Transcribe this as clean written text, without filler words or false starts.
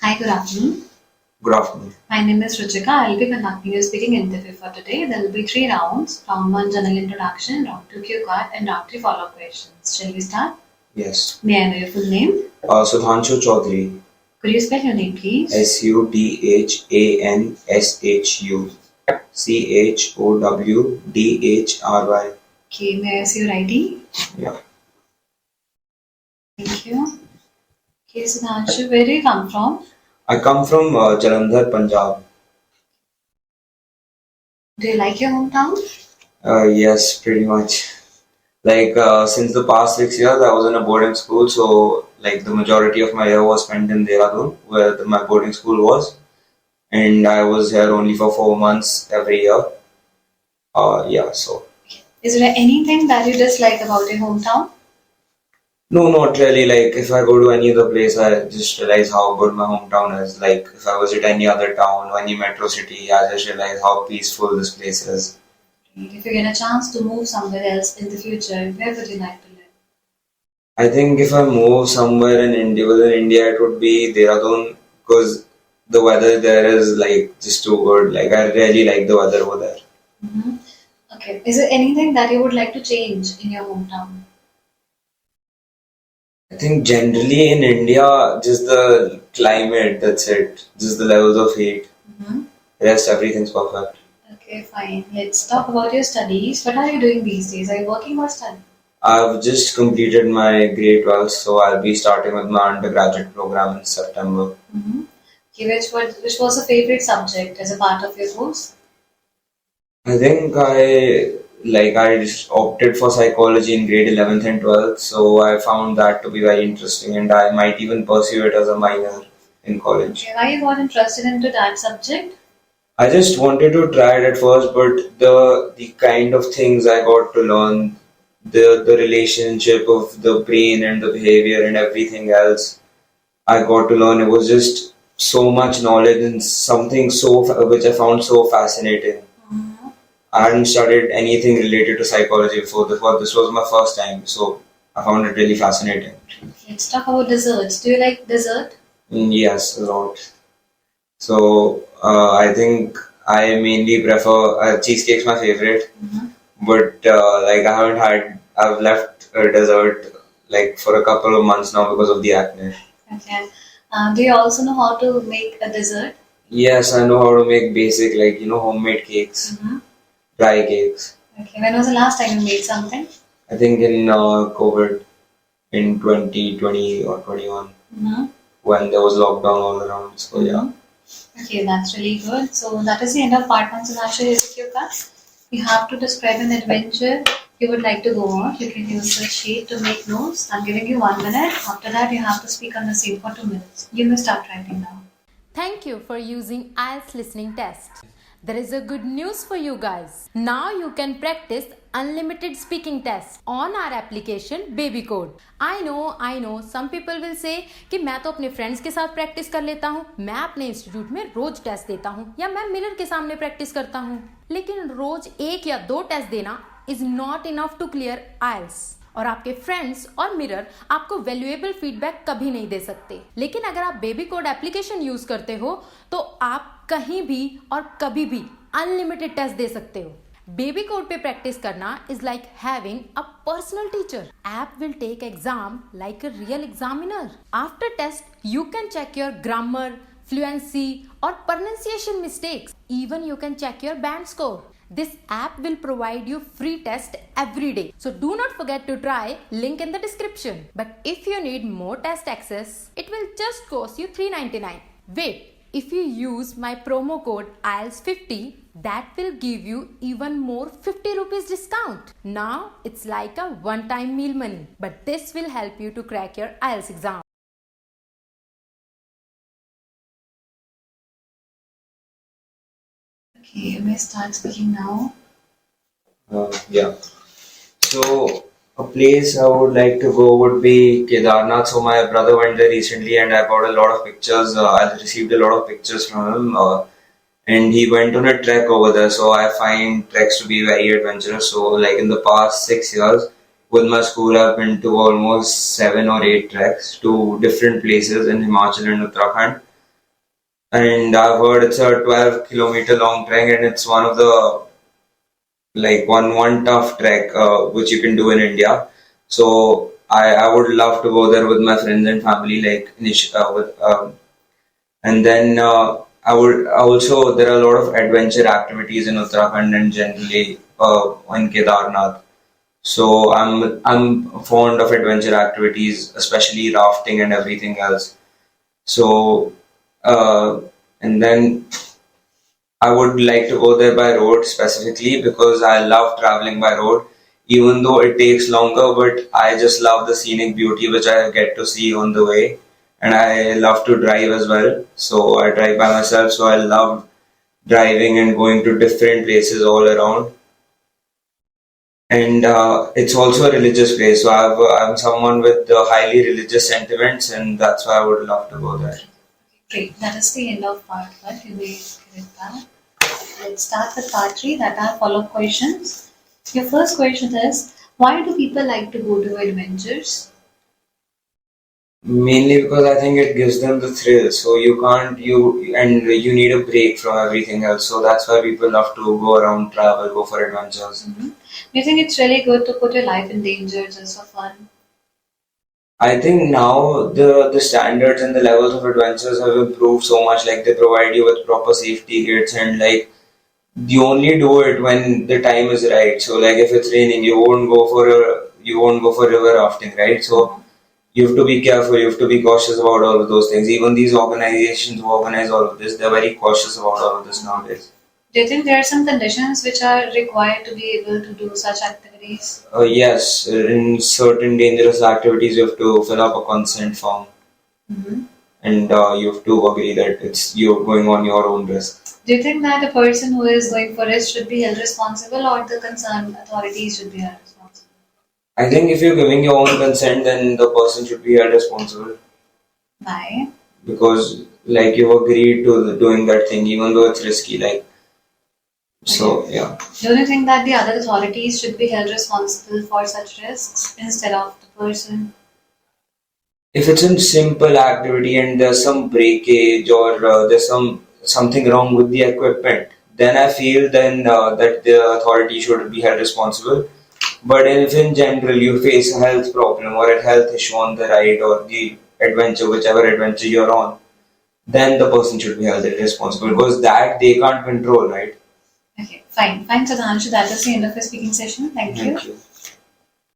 Hi, good afternoon. Good afternoon. My name is Ruchika. I'll be conducting your speaking interview for today. There will be three rounds. Round one, general introduction. Round two, cue card, and round three, follow-up questions. Shall we start? Yes. May I know your full name? Sudhanshu Chaudhary. Could you spell your name, please? Sudhanshu Chowdhry. Okay, may I see your ID? Yeah. Thank you. Okay, Sudhanshu, where do you come from? I come from Jalandhar, Punjab. Do you like your hometown? Yes, pretty much. Since the past 6 years, I was in a boarding school, so the majority of my year was spent in Dehradun, where my boarding school was, and I was here only for 4 months every year. Yeah, so. Is there anything that you dislike about your hometown? No, not really. Like, if I go to any other place, I just realize how good my hometown is. Like, if I visit any other town or any metro city, I just realize how peaceful this place is. If you get a chance to move somewhere else in the future, where would you like to live? I think if I move somewhere in India, within India, it would be Dehradun because the weather there is just too good. Like, I really like the weather over there. Mm-hmm. Okay. Is there anything that you would like to change in your hometown? I think generally in India, just the climate, that's it. Just the levels of heat. Mm-hmm. Rest, everything's perfect. Okay, fine. Let's talk about your studies. What are you doing these days? Are you working or studying? I've just completed my grade 12, so I'll be starting with my undergraduate program in September. Mm-hmm. Okay, which was a favorite subject as a part of your course? I think I just opted for psychology in grade 11th and 12th, so I found that to be very interesting, and I might even pursue it as a minor in college. Okay, why you got interested into that subject? I just wanted to try it at first, but the kind of things I got to learn, the relationship of the brain and the behavior and everything else I got to learn, it was just so much knowledge and something which I found so fascinating. Mm-hmm. I hadn't studied anything related to psychology before. This was my first time, so I found it really fascinating. Let's talk about desserts. Do you like dessert? Yes, a lot. So I think I mainly prefer cheesecake's my favorite, but I've left dessert for a couple of months now because of the acne. Okay. Do you also know how to make a dessert? Yes, I know how to make basic homemade cakes, dry cakes. Okay. When was the last time you made something? I think in COVID in 2020 or 21 when there was lockdown all around. So yeah. Okay, that's really good. So that is the end of part one. So Nasha is with you guys. You have to describe an adventure you would like to go on. You can use the sheet to make notes. I'm giving you 1 minute. After that, you have to speak on the same for 2 minutes. You may start writing now. Thank you for using IELTS listening test. There is a good news for you guys. Now you can practice unlimited speaking tests on our application BabyCode. I know some people will say कि मैं तो अपने friends के साथ practice कर लेता हूँ, मैं अपने इंस्टीट्यूट में रोज टेस्ट देता हूँ या मैं मिरर के सामने प्रैक्टिस करता हूँ, लेकिन रोज 1 या 2 टेस्ट देना is not enough to clear IELTS। और आपके फ्रेंड्स और मिरर आपको वैल्यूएबल फीडबैक कभी नहीं दे सकते। लेकिन अगर आप BabyCode एप्लीकेशन यूज करते हो तो आप कहीं भी और कभी भी अनलिमिटेड टेस्ट दे सकते हो। BabyCode पे प्रैक्टिस करना is like having a personal teacher. App will take exam like a real examiner. After test you can check your grammar, fluency or pronunciation mistakes. Even you can check your band score. This app will provide you free test every day. So do not forget to try, link in the description. But if you need more test access, it will just cost you $3.99. Wait, if you use my promo code IELTS50, that will give you even more 50 rupees discount. Now it's like a one-time meal money, but this will help you to crack your IELTS exam. Okay, you may start speaking now. Yeah. So a place I would like to go would be Kedarnath. So my brother went there recently, and I got a lot of pictures. I received a lot of pictures from him, and he went on a trek over there. So I find treks to be very adventurous. So in the past 6 years, with my school, I've been to almost 7 or 8 treks to different places in Himachal and Uttarakhand. and I've heard it's a 12-kilometer long trek, and it's one of the like one tough trek which you can do in India. So I would love to go there with my friends and family, like with and then I would also there are a lot of adventure activities in Uttarakhand and generally in Kedarnath. So I'm fond of adventure activities, especially rafting and everything else. So uh, and then I would like to go there by road specifically because I love traveling by road, even though it takes longer. But I just love the scenic beauty which I get to see on the way, and I love to drive as well. So I drive by myself, so I love driving and going to different places all around. And it's also a religious place, so I'm someone with highly religious sentiments, and that's why I would love to go there. Great. That is the end of part one. You may give it back. Let's start with part three. That are follow-up questions. Your first question is, why do people like to go to adventures? Mainly because I think it gives them the thrill. So you need a break from everything else. So that's why people love to go around, travel, go for adventures. Do you think it's really good to put your life in danger just for fun? I think now the standards and the levels of adventures have improved so much. Like they provide you with proper safety kits, and like you only do it when the time is right. So like if it's raining, you won't go for river rafting, right? So you have to be careful, you have to be cautious about all of those things. Even these organizations who organize all of this, they're very cautious about all of this nowadays. Do you think there are some conditions which are required to be able to do such activities? Yes, in certain dangerous activities, you have to fill up a consent form, Mm-hmm. and you have to agree that it's you're going on your own risk. Do you think that the person who is going for it should be held responsible or the concerned authorities should be held responsible? I think if you're giving your own consent, then the person should be held responsible Why? because like you've agreed to doing that thing, even though it's risky. Like so, yeah. Don't you think that the other authorities should be held responsible for such risks instead of the person? If it's a simple activity and there's some breakage or there's something wrong with the equipment, then I feel that the authority should be held responsible. But if in general you face a health problem or a health issue on the ride or the adventure, whichever adventure you're on, then the person should be held responsible because that they can't control, right? Okay, fine. Fine, Sudhanshu. That is the end of the speaking session. Thank you. Thank you.